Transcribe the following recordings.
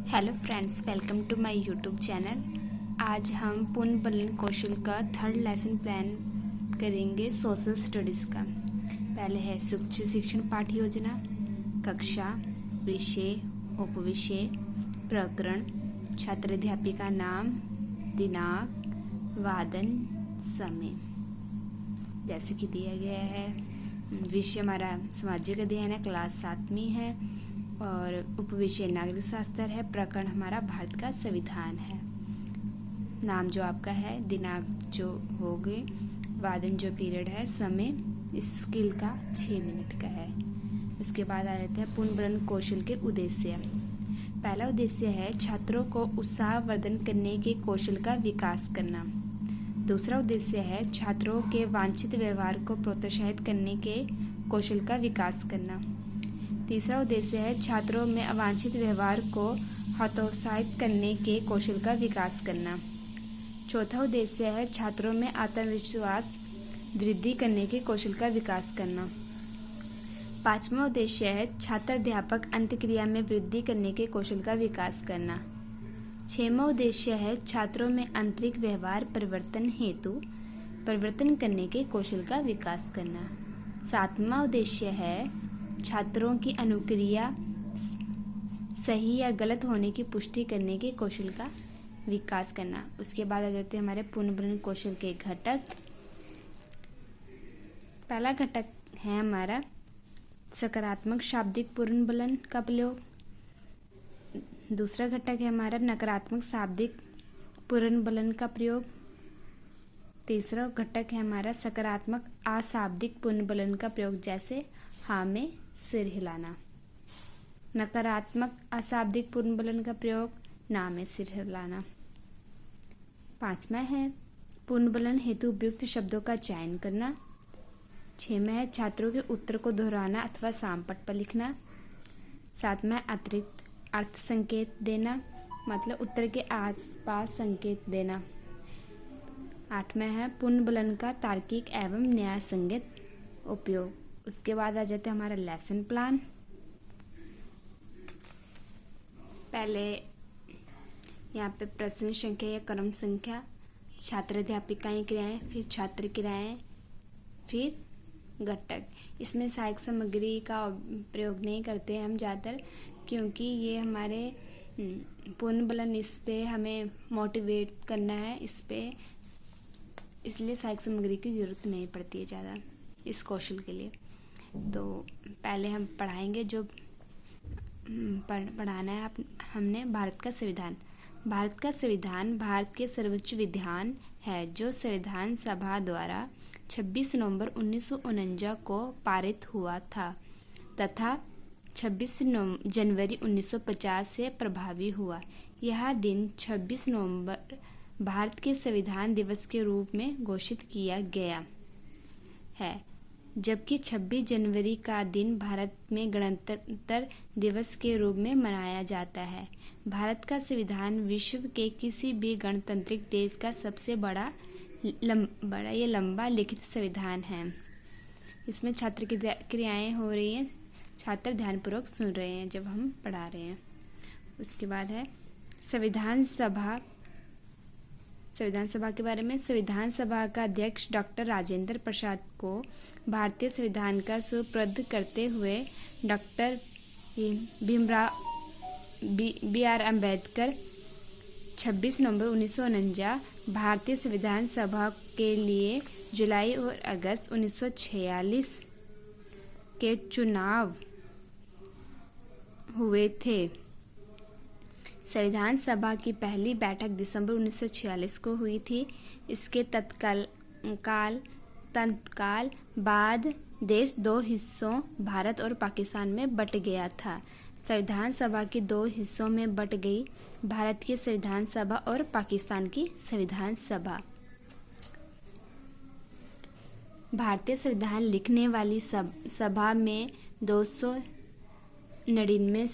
Hello friends, welcome to my YouTube channel. आज हम पुनर्बलन कौशल का थर्ड लेसन प्लान करेंगे सोशल स्टडीज़ का। पहले है सूक्ष्म शिक्षण पाठ्य योजना, कक्षा, विषय, उपविषय, प्रकरण, छात्र अध्यापी का नाम, दिनांक, वादन, समय जैसे कि दिया गया है। विषय हमारा सामाजिक अध्ययन है, क्लास 7वीं है, और उपविषय नागरिक शास्त्र है। प्रकरण हमारा भारत का संविधान है। नाम जो आपका है, दिनांक जो हो गए, वादन जो पीरियड है, समय स्किल का 6 मिनट का है। उसके बाद आ जाते हैं पुनर्बलन कौशल के उद्देश्य। पहला उद्देश्य है छात्रों को उत्साहवर्धन करने के कौशल का विकास करना। दूसरा उद्देश्य है छात्रों के वांछित व्यवहार को प्रोत्साहित करने के कौशल का विकास करना। तीसरा उद्देश्य है छात्रों में अवांछित व्यवहार को हतोत्साहित करने के कौशल का विकास करना। चौथा उद्देश्य है छात्रों में आत्मविश्वास वृद्धि करने के कौशल का विकास करना। पांचवा उद्देश्य है छात्र अध्यापक अंतःक्रिया में वृद्धि करने के कौशल का विकास करना। छठवां उद्देश्य है छात्रों में आंतरिक व्यवहार परिवर्तन हेतु परिवर्तन करने के कौशल का विकास करना। सातवां उद्देश्य है छात्रों की अनुक्रिया सही या गलत होने की पुष्टि करने के कौशल का विकास करना। उसके बाद आ जाते हैं हमारे पुनर्बलन कौशल के घटक। पहला घटक है हमारा सकारात्मक शाब्दिक पुनर्बलन का प्रयोग। दूसरा घटक है हमारा नकारात्मक शाब्दिक पुनर्बलन का प्रयोग। तीसरा घटक है हमारा सकारात्मक अशाब्दिक पुनर्बलन का प्रयोग, जैसे हाँ में सिर हिलाना। नकारात्मक अशाब्दिक पुनर्बलन का प्रयोग, ना में सिर हिलाना। पांचवा है पुनर्बलन हेतु उपयुक्त शब्दों का चयन करना। छठवां है छात्रों के उत्तर को दोहराना अथवा सामपट पर लिखना। सातवां अतिरिक्त अर्थ संकेत देना, मतलब उत्तर के आसपास संकेत देना। आठवां है पुनर्बलन का तार्किक एवं न्याय संगत उपयोग। उसके बाद आ जाते हैं हमारा लेसन प्लान। पहले यहाँ पे प्रश्न संख्या या क्रम संख्या, छात्र अध्यापिकाएं क्रियाएं, फिर छात्र क्रियाएं, फिर घटक। इसमें सहायक सामग्री का प्रयोग नहीं करते हैं हम ज़्यादातर, क्योंकि ये हमारे पुनर्बलन इस पे हमें मोटिवेट करना है इस पे, इसलिए सहायक सामग्री की ज़रूरत नहीं पड़ती है ज़्यादा इस कौशल के लिए। तो पहले हम पढ़ाएंगे जो पढ़ाना है हमने भारत का संविधान। भारत का संविधान भारत के सर्वोच्च विधान है, जो संविधान सभा द्वारा 26 नवंबर 1949 को पारित हुआ था तथा 26 जनवरी 1950 से प्रभावी हुआ। यह दिन 26 नवंबर भारत के संविधान दिवस के रूप में घोषित किया गया है, जबकि 26 जनवरी का दिन भारत में गणतंत्र दिवस के रूप में मनाया जाता है। भारत का संविधान विश्व के किसी भी गणतांत्रिक देश का सबसे बड़ा लंबा लिखित संविधान है। इसमें छात्र की क्रियाएं हो रही हैं, छात्र ध्यानपूर्वक सुन रहे हैं जब हम पढ़ा रहे हैं। उसके बाद है संविधान सभा के बारे में। संविधान सभा का अध्यक्ष डॉक्टर राजेंद्र प्रसाद को भारतीय संविधान का सुपुर्द करते हुए डॉक्टर भीमराव B.R. अम्बेडकर 26 नवंबर 1949 भारतीय संविधान सभा के लिए जुलाई और अगस्त 1946 के चुनाव हुए थे। संविधान सभा की पहली बैठक दिसंबर 1946 को हुई थी। इसके तत्काल बाद देश दो हिस्सों भारत और पाकिस्तान में बट गया था। संविधान सभा की दो हिस्सों में बट गई, भारत की संविधान सभा और पाकिस्तान की संविधान सभा। भारतीय संविधान लिखने वाली सभा में 299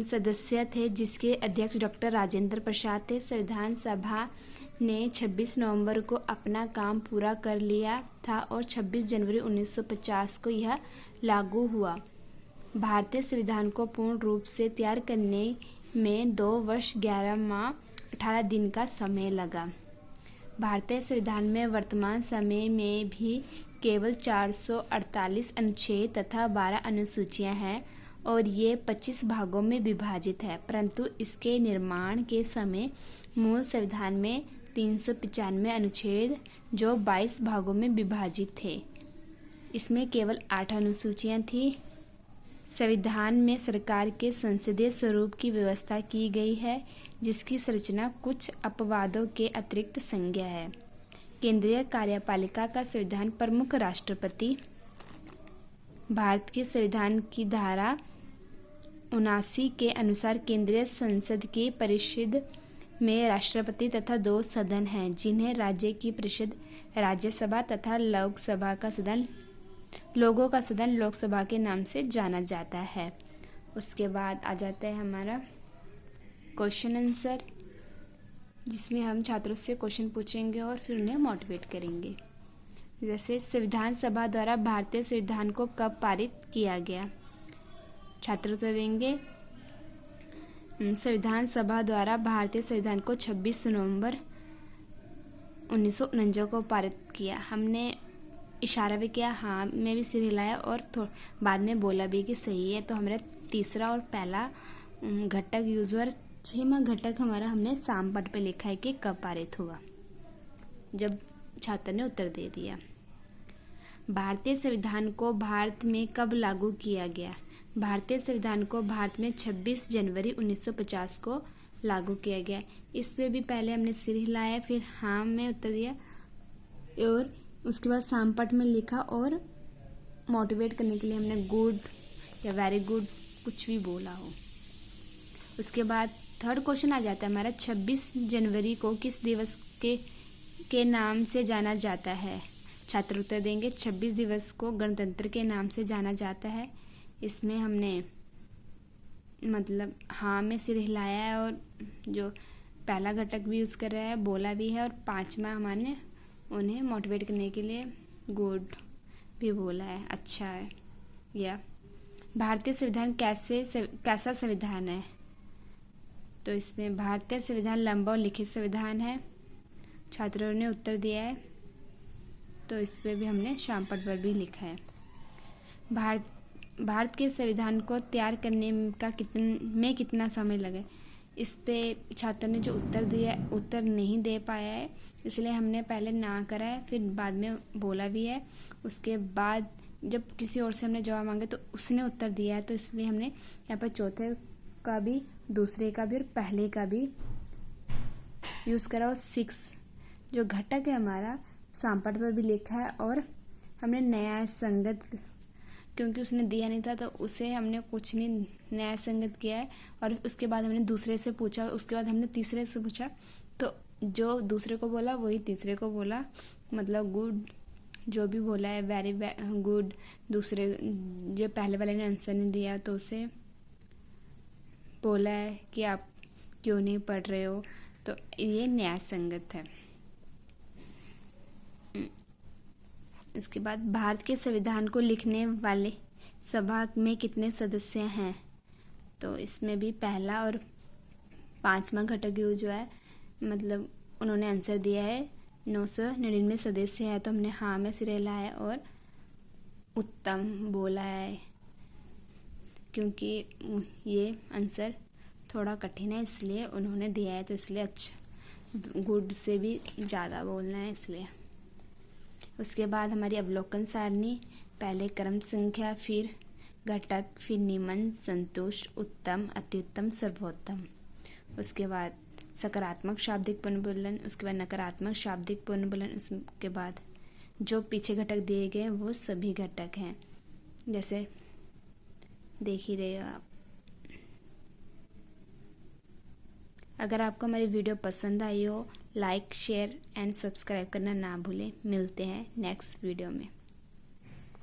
सदस्य थे, जिसके अध्यक्ष डॉक्टर राजेंद्र प्रसाद थे। संविधान सभा ने 26 नवंबर को अपना काम पूरा कर लिया था और 26 जनवरी 1950 को यह लागू हुआ। भारतीय संविधान को पूर्ण रूप से तैयार करने में 2 वर्ष 11 माह 18 दिन का समय लगा। भारतीय संविधान में वर्तमान समय में भी केवल 448 अनुच्छेद तथा 12 अनुसूचियां हैं और ये 25 भागों में विभाजित है, परंतु इसके निर्माण के समय मूल संविधान में 395 अनुच्छेद जो 22 भागों में विभाजित थे। इसमें केवल 8 अनुसूचियां थी। संविधान में सरकार के संसदीय स्वरूप की व्यवस्था की गई है, जिसकी संरचना कुछ अपवादों के अतिरिक्त संज्ञा है। केंद्रीय कार्यपालिका का संविधान प्रमुख राष्ट्रपति। भारत के संविधान की धारा 79 के अनुसार केंद्रीय संसद की परिषद में राष्ट्रपति तथा 2 सदन हैं, जिन्हें राज्य की परिषद राज्यसभा तथा लोगों का सदन लोकसभा के नाम से जाना जाता है। उसके बाद आ जाता है हमारा क्वेश्चन आंसर, जिसमें हम छात्रों से क्वेश्चन पूछेंगे और फिर उन्हें मोटिवेट करेंगे। जैसे संविधान सभा द्वारा भारतीय संविधान को कब पारित किया गया? छात्र उत्तर देंगे संविधान सभा द्वारा भारतीय संविधान को 26 नवंबर 1949 को पारित किया। हमने इशारा भी किया, हाँ मैं भी सिर हिलाया और बाद में बोला भी कि सही है। तो हमारा तीसरा और पहला घटक यूज हुआ। 6वां घटक हमारा हमने सामपट पे लिखा है कि कब पारित हुआ, जब छात्र ने उत्तर दे दिया। भारतीय संविधान को भारत में कब लागू किया गया? भारतीय संविधान को भारत में 26 जनवरी 1950 को लागू किया गया। इस पे भी पहले हमने सिर हिलाया, फिर हाँ में उत्तर दिया और उसके बाद सामपट में लिखा और मोटिवेट करने के लिए हमने गुड या वेरी गुड कुछ भी बोला हो। उसके बाद थर्ड क्वेश्चन आ जाता है हमारा 26 जनवरी को किस दिवस के नाम से जाना जाता है? छात्र उत्तर देंगे 26 दिवस को गणतंत्र के नाम से जाना जाता है। इसमें हमने मतलब हाँ में सिर हिलाया है और जो पहला घटक भी यूज़ कर रहा है, बोला भी है, और 5वां हमारे उन्हें मोटिवेट करने के लिए गुड भी बोला है, अच्छा है। या भारतीय संविधान कैसा संविधान है? तो इसमें भारतीय संविधान लंबा और लिखित संविधान है। छात्रों ने उत्तर दिया है, तो इस पे भी हमने शामपट पर भी लिखा है। भारत के संविधान को तैयार करने का कितना समय लगे? इस पे छात्र ने जो उत्तर दिया उत्तर नहीं दे पाया है, इसलिए हमने पहले ना करा है, फिर बाद में बोला भी है। उसके बाद जब किसी और से हमने जवाब मांगे तो उसने उत्तर दिया है, तो इसलिए हमने यहाँ पर चौथे का भी, दूसरे का भी और पहले का भी यूज़ करा। और 6 जो घटक है हमारा सामपट पर भी लिखा है, और हमने न्याय संगत, क्योंकि उसने दिया नहीं था तो उसे हमने कुछ नहीं न्याय संगत किया है। और उसके बाद हमने दूसरे से पूछा, उसके बाद हमने तीसरे से पूछा, तो जो दूसरे को बोला वही तीसरे को बोला, मतलब गुड जो भी बोला है वेरी गुड। दूसरे जो पहले वाले ने आंसर नहीं दिया तो उसे बोला है कि आप क्यों नहीं पढ़ रहे हो, तो ये न्याय संगत है। इसके बाद भारत के संविधान को लिखने वाले सभा में कितने सदस्य हैं? तो इसमें भी पहला और 5वां घटक यूज हुआ है, मतलब उन्होंने आंसर दिया है 999 सदस्य है, तो हमने हाँ में सिर हिलाया है और उत्तम बोला है, क्योंकि ये आंसर थोड़ा कठिन है इसलिए उन्होंने दिया है, तो इसलिए अच्छा गुड से भी ज़्यादा बोलना है इसलिए। उसके बाद हमारी अवलोकन सारणी, पहले क्रम संख्या, फिर घटक, फिर निम्न, संतुष्ट, उत्तम, अत्युत्तम, सर्वोत्तम। उसके बाद सकारात्मक शाब्दिक पुनर्बोलन, उसके बाद नकारात्मक शाब्दिक पुनर्बोलन। उसके बाद जो पीछे घटक दिए गए वो सभी घटक हैं, जैसे देख ही रहे हो आप। अगर आपको हमारी वीडियो पसंद आई हो, लाइक, शेयर एंड सब्सक्राइब करना ना भूलें। मिलते हैं नेक्स्ट वीडियो में।